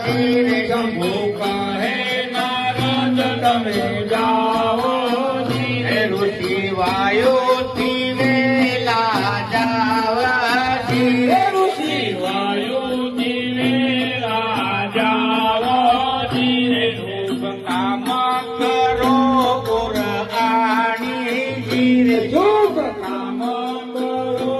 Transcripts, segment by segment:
ધીરે શંભુ કહે નારદ તમે જાઓ ધીરે ઋષિ વાયુથી વેલા જાવા ધીરે ઋષિ વાયુથી વેલા જાવા ધીરે શુભ કામ કરો પુરાણી ધીરે શુભ કામ કરો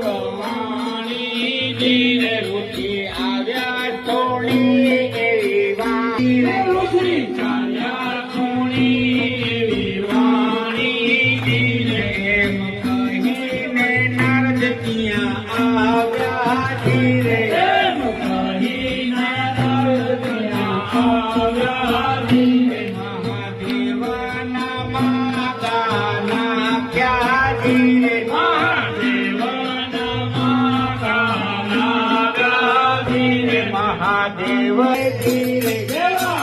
રમાણી ધીરે ઋષિ આવ્યા સોણી એવી વાણી ઋષિ ચાલ્યા સોણી એવી વાણી ધીરે એમ કહીને નારદ ત્યાં આવ્યા ધીરે એમ કહીને નારદ ત્યાં આવ્યા ધીરે મહાદેવના માતા નાખ્યા ધીરે મહાદેવના માતા નાગ્યા ધીરે મહાદેવ ધીરે દેવા